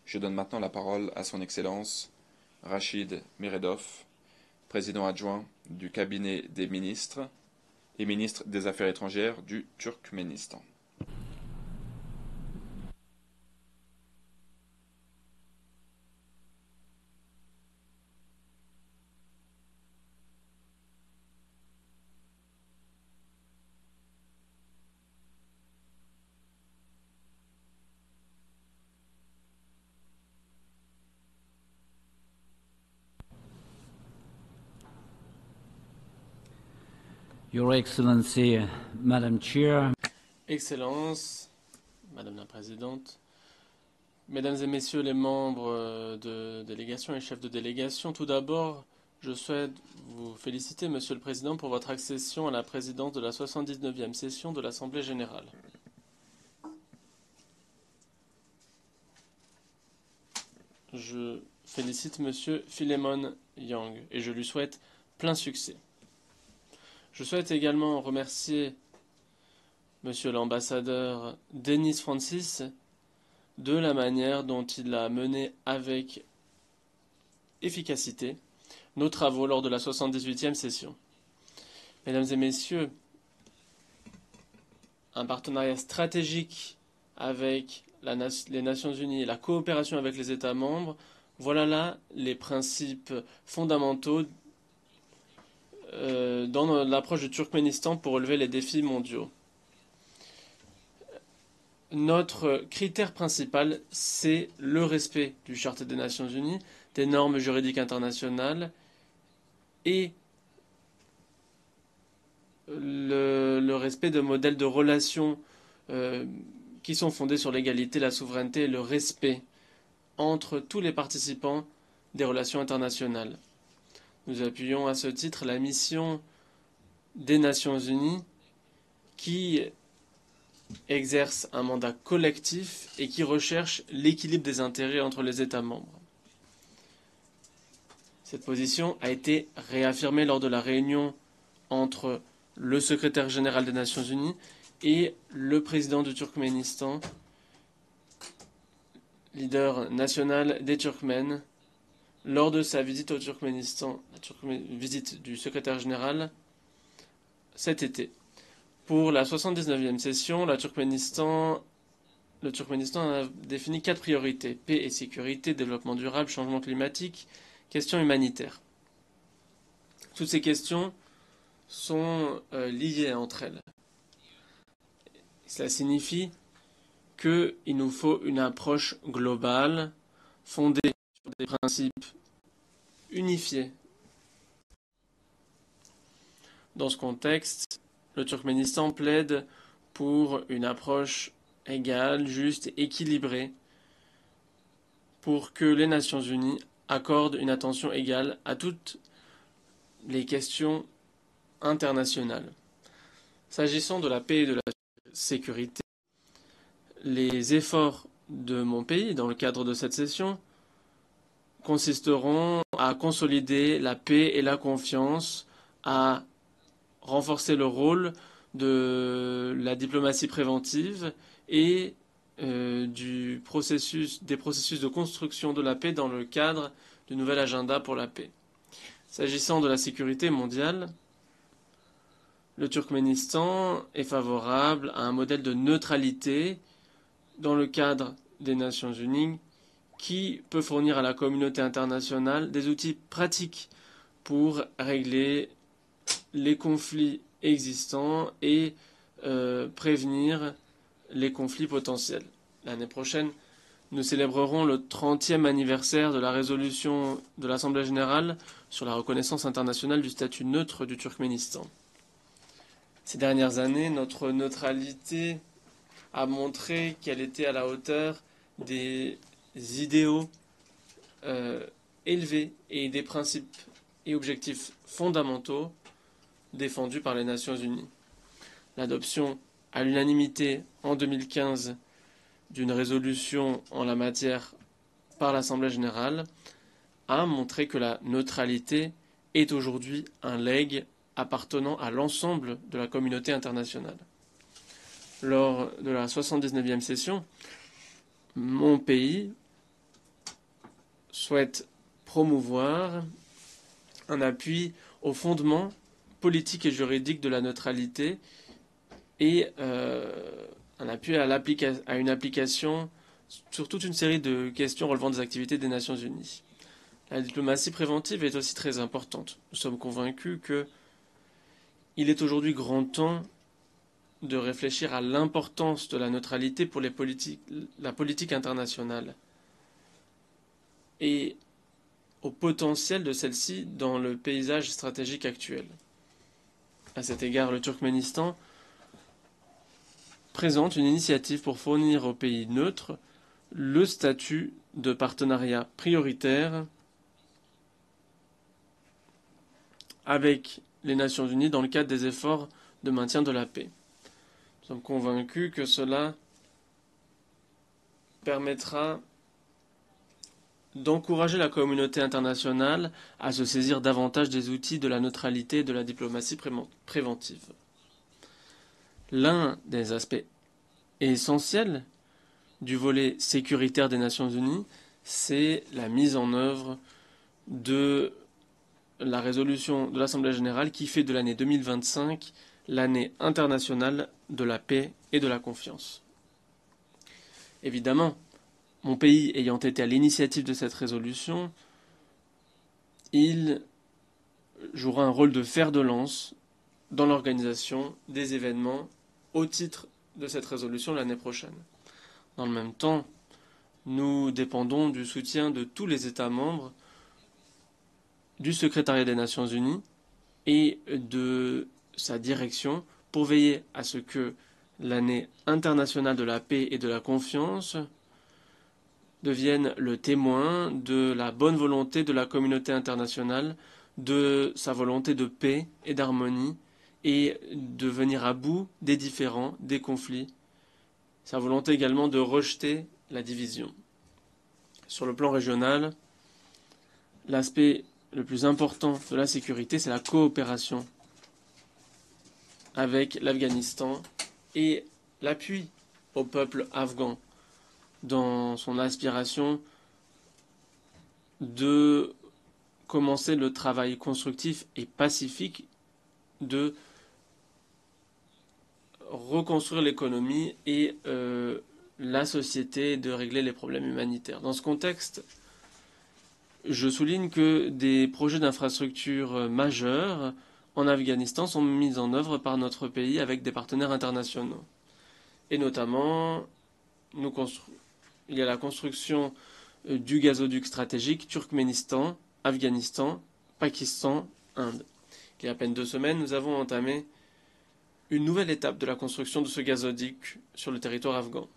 Je donne maintenant la parole à son Excellence Rachid Meredov, président adjoint du cabinet des ministres et ministre des Affaires étrangères du Turkménistan. Your Excellency, Madam Chair, Excellence, Madame la Présidente, Mesdames et Messieurs les membres de délégation et chefs de délégation, tout d'abord, je souhaite vous féliciter, Monsieur le Président, pour votre accession à la présidence de la 79e session de l'Assemblée générale. Je félicite Monsieur Philemon Yang et je lui souhaite plein succès. Je souhaite également remercier Monsieur l'ambassadeur Denis Francis de la manière dont il a mené avec efficacité nos travaux lors de la 78e session. Mesdames et messieurs, un partenariat stratégique avec les Nations Unies et la coopération avec les États membres, voilà là les principes fondamentaux dans l'approche du Turkménistan pour relever les défis mondiaux. Notre critère principal, c'est le respect du Charte des Nations Unies, des normes juridiques internationales et le respect de modèles de relations qui sont fondés sur l'égalité, la souveraineté et le respect entre tous les participants des relations internationales. Nous appuyons à ce titre la mission des Nations Unies qui exerce un mandat collectif et qui recherche l'équilibre des intérêts entre les États membres. Cette position a été réaffirmée lors de la réunion entre le secrétaire général des Nations Unies et le président du Turkménistan, leader national des Turkmènes, lors de sa visite au Turkménistan, visite du secrétaire général cet été. Pour la 79e session, le Turkménistan a défini 4 priorités: paix et sécurité, développement durable, changement climatique, questions humanitaires. Toutes ces questions sont liées entre elles. Cela signifie qu'il nous faut une approche globale, fondée sur des principes unifiés. Dans ce contexte, le Turkménistan plaide pour une approche égale, juste et équilibrée pour que les Nations Unies accordent une attention égale à toutes les questions internationales. S'agissant de la paix et de la sécurité, les efforts de mon pays dans le cadre de cette session consisteront à consolider la paix et la confiance, à renforcer le rôle de la diplomatie préventive et des processus de construction de la paix dans le cadre du nouvel agenda pour la paix. S'agissant de la sécurité mondiale, le Turkménistan est favorable à un modèle de neutralité dans le cadre des Nations Unies qui peut fournir à la communauté internationale des outils pratiques pour régler les conflits existants et prévenir les conflits potentiels. L'année prochaine, nous célébrerons le 30e anniversaire de la résolution de l'Assemblée générale sur la reconnaissance internationale du statut neutre du Turkménistan. Ces dernières années, notre neutralité a montré qu'elle était à la hauteur des idéaux élevés et des principes et objectifs fondamentaux défendus par les Nations Unies. L'adoption à l'unanimité en 2015 d'une résolution en la matière par l'Assemblée générale a montré que la neutralité est aujourd'hui un legs appartenant à l'ensemble de la communauté internationale. Lors de la 79e session, mon pays souhaite promouvoir un appui au fondement politique et juridique de la neutralité et un appui à une application sur toute une série de questions relevant des activités des Nations Unies. La diplomatie préventive est aussi très importante. Nous sommes convaincus qu'il est aujourd'hui grand temps de réfléchir à l'importance de la neutralité pour la politique internationale et au potentiel de celle-ci dans le paysage stratégique actuel. À cet égard, le Turkménistan présente une initiative pour fournir aux pays neutres le statut de partenariat prioritaire avec les Nations Unies dans le cadre des efforts de maintien de la paix. Nous sommes convaincus que cela permettra d'encourager la communauté internationale à se saisir davantage des outils de la neutralité et de la diplomatie préventive. L'un des aspects essentiels du volet sécuritaire des Nations Unies, c'est la mise en œuvre de la résolution de l'Assemblée générale qui fait de l'année 2025 l'année internationale de la paix et de la confiance. Évidemment, mon pays ayant été à l'initiative de cette résolution, il jouera un rôle de fer de lance dans l'organisation des événements au titre de cette résolution l'année prochaine. Dans le même temps, nous dépendons du soutien de tous les États membres, du secrétariat des Nations Unies et de sa direction pour veiller à ce que l'année internationale de la paix et de la confiance devienne le témoin de la bonne volonté de la communauté internationale, de sa volonté de paix et d'harmonie et de venir à bout des différends, des conflits, sa volonté également de rejeter la division. Sur le plan régional, l'aspect le plus important de la sécurité, c'est la coopération avec l'Afghanistan et l'appui au peuple afghan dans son aspiration de commencer le travail constructif et pacifique de reconstruire l'économie et la société, de régler les problèmes humanitaires. Dans ce contexte, je souligne que des projets d'infrastructures majeurs en Afghanistan sont mis en œuvre par notre pays avec des partenaires internationaux. Et notamment, il y a la construction du gazoduc stratégique Turkménistan, Afghanistan, Pakistan, Inde. Il y a à peine 2 semaines, nous avons entamé une nouvelle étape de la construction de ce gazoduc sur le territoire afghan.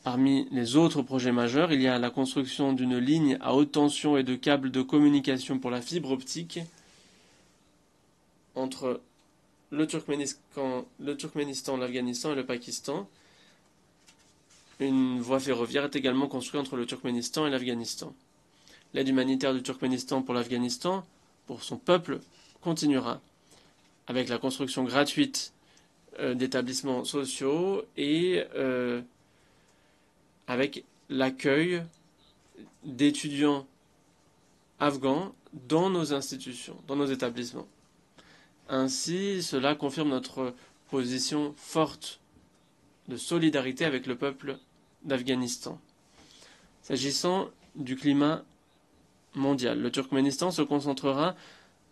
Parmi les autres projets majeurs, il y a la construction d'une ligne à haute tension et de câbles de communication pour la fibre optique entre le Turkménistan, l'Afghanistan et le Pakistan. Une voie ferroviaire est également construite entre le Turkménistan et l'Afghanistan. L'aide humanitaire du Turkménistan pour l'Afghanistan, pour son peuple, continuera avec la construction gratuite d'établissements sociaux et avec l'accueil d'étudiants afghans dans nos institutions, dans nos établissements. Ainsi, cela confirme notre position forte de solidarité avec le peuple d'Afghanistan. S'agissant du climat mondial, le Turkménistan se concentrera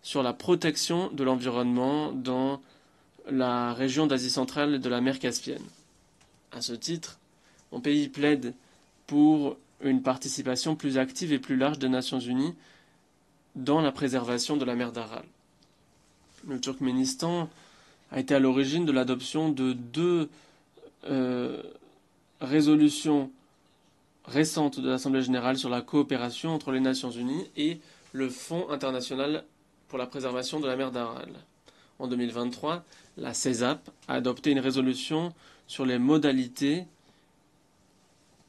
sur la protection de l'environnement dans la région d'Asie centrale et de la mer Caspienne. À ce titre, mon pays plaide pour une participation plus active et plus large des Nations Unies dans la préservation de la mer d'Aral. Le Turkménistan a été à l'origine de l'adoption de 2 résolutions récentes de l'Assemblée générale sur la coopération entre les Nations Unies et le Fonds international pour la préservation de la mer d'Aral. En 2023, la CESAP a adopté une résolution sur les modalités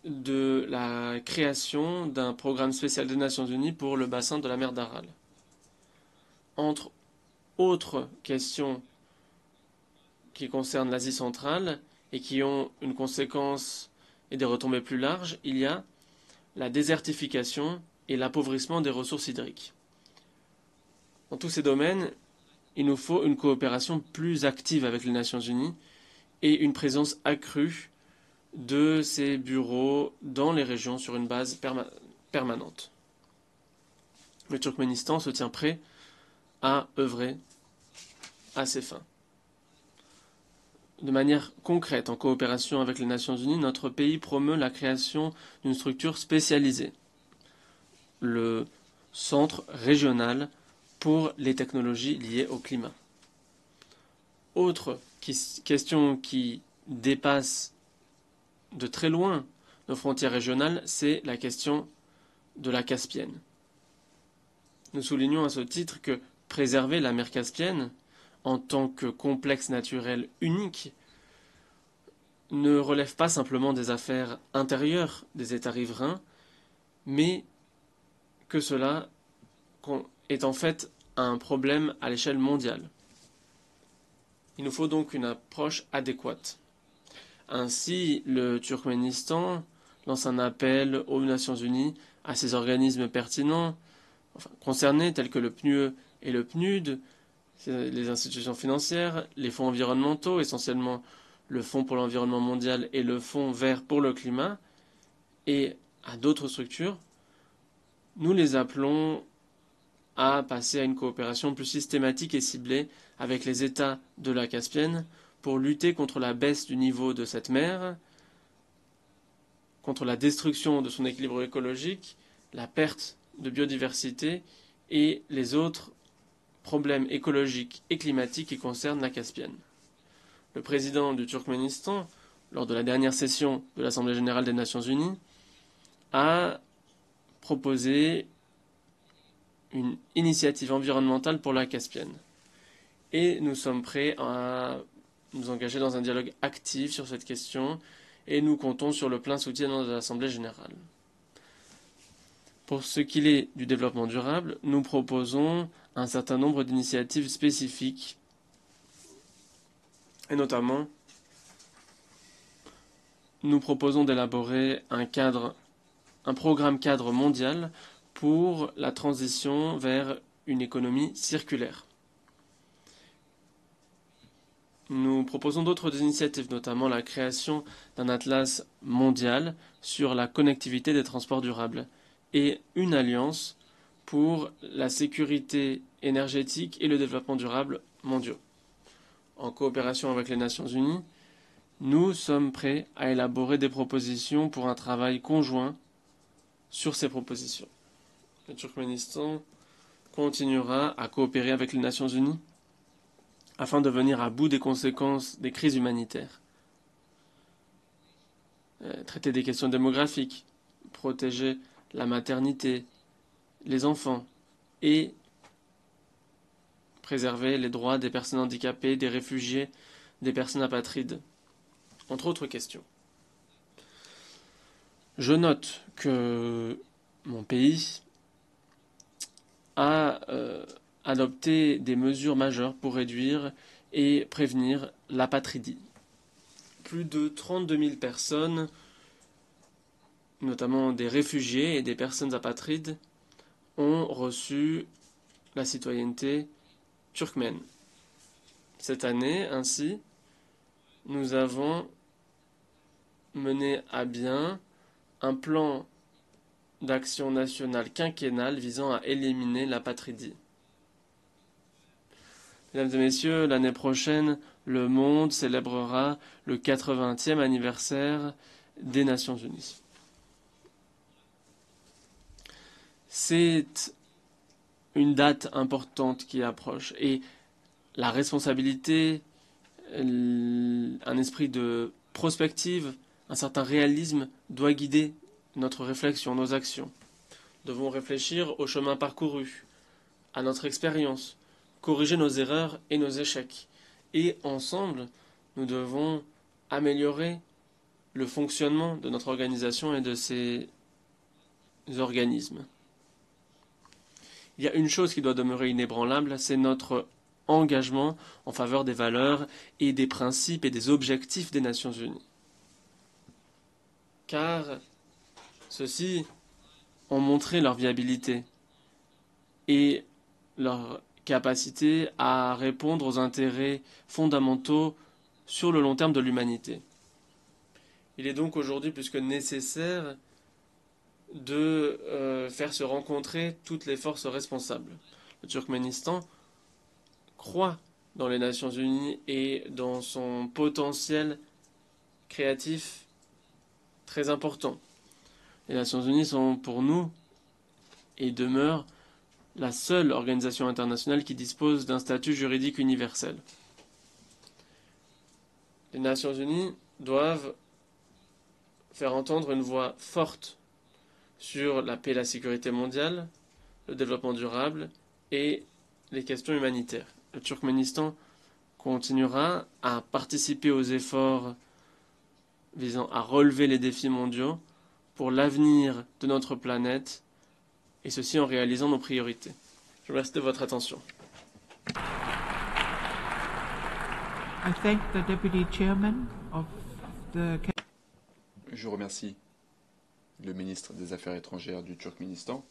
de la création d'un programme spécial des Nations Unies pour le bassin de la mer d'Aral. Entre autres questions qui concernent l'Asie centrale et qui ont une conséquence et des retombées plus larges, il y a la désertification et l'appauvrissement des ressources hydriques. Dans tous ces domaines, il nous faut une coopération plus active avec les Nations Unies et une présence accrue de ces bureaux dans les régions sur une base permanente. Le Turkménistan se tient prêt à œuvrer à ces fins. De manière concrète, en coopération avec les Nations Unies, notre pays promeut la création d'une structure spécialisée, le Centre régional pour les technologies liées au climat. Autre question qui dépasse de très loin nos frontières régionales, c'est la question de la Caspienne. Nous soulignons à ce titre que préserver la mer Caspienne en tant que complexe naturel unique ne relève pas simplement des affaires intérieures des États riverains, mais que cela est en fait un problème à l'échelle mondiale. Il nous faut donc une approche adéquate. Ainsi, le Turkménistan lance un appel aux Nations Unies, à ces organismes pertinents, concernés tels que le PNUE et le PNUD, les institutions financières, les fonds environnementaux, essentiellement le Fonds pour l'environnement mondial et le Fonds vert pour le climat, et à d'autres structures, nous les appelons à passer à une coopération plus systématique et ciblée avec les États de la Caspienne pour lutter contre la baisse du niveau de cette mer, contre la destruction de son équilibre écologique, la perte de biodiversité et les autres problèmes écologiques et climatiques qui concernent la Caspienne. Le président du Turkménistan, lors de la dernière session de l'Assemblée générale des Nations unies, a proposé une initiative environnementale pour la Caspienne. Et nous sommes prêts à nous engager dans un dialogue actif sur cette question et nous comptons sur le plein soutien de l'Assemblée générale. Pour ce qu'il est du développement durable, nous proposons un certain nombre d'initiatives spécifiques et notamment nous proposons d'élaborer un programme cadre mondial pour la transition vers une économie circulaire. Nous proposons d'autres initiatives, notamment la création d'un atlas mondial sur la connectivité des transports durables et une alliance pour la sécurité énergétique et le développement durable mondiaux. En coopération avec les Nations Unies, nous sommes prêts à élaborer des propositions pour un travail conjoint sur ces propositions. Le Turkménistan continuera à coopérer avec les Nations Unies afin de venir à bout des conséquences des crises humanitaires, traiter des questions démographiques, protéger la maternité, les enfants et préserver les droits des personnes handicapées, des réfugiés, des personnes apatrides, entre autres questions. Je note que mon pays a adopté des mesures majeures pour réduire et prévenir l'apatridie. Plus de 32 000 personnes, notamment des réfugiés et des personnes apatrides, ont reçu la citoyenneté turkmène. Cette année, ainsi, nous avons mené à bien un plan d'action nationale quinquennale visant à éliminer l'apatridie. Mesdames et messieurs, l'année prochaine, le monde célébrera le 80e anniversaire des Nations Unies. C'est une date importante qui approche et la responsabilité, un esprit de prospective, un certain réalisme doit guider notre réflexion, nos actions. Nous devons réfléchir au chemin parcouru, à notre expérience, corriger nos erreurs et nos échecs. Et ensemble, nous devons améliorer le fonctionnement de notre organisation et de ces organismes. Il y a une chose qui doit demeurer inébranlable, c'est notre engagement en faveur des valeurs et des principes et des objectifs des Nations Unies. car ceux-ci ont montré leur viabilité et leur capacité à répondre aux intérêts fondamentaux sur le long terme de l'humanité. Il est donc aujourd'hui plus que nécessaire de faire se rencontrer toutes les forces responsables. Le Turkménistan croit dans les Nations Unies et dans son potentiel créatif très important. Les Nations Unies sont pour nous et demeurent la seule organisation internationale qui dispose d'un statut juridique universel. Les Nations Unies doivent faire entendre une voix forte sur la paix et la sécurité mondiale, le développement durable et les questions humanitaires. Le Turkménistan continuera à participer aux efforts visant à relever les défis mondiaux pour l'avenir de notre planète, et ceci en réalisant nos priorités. Je vous remercie de votre attention. I thank the Deputy Chairman of the Je remercie le ministre des Affaires étrangères du Turkménistan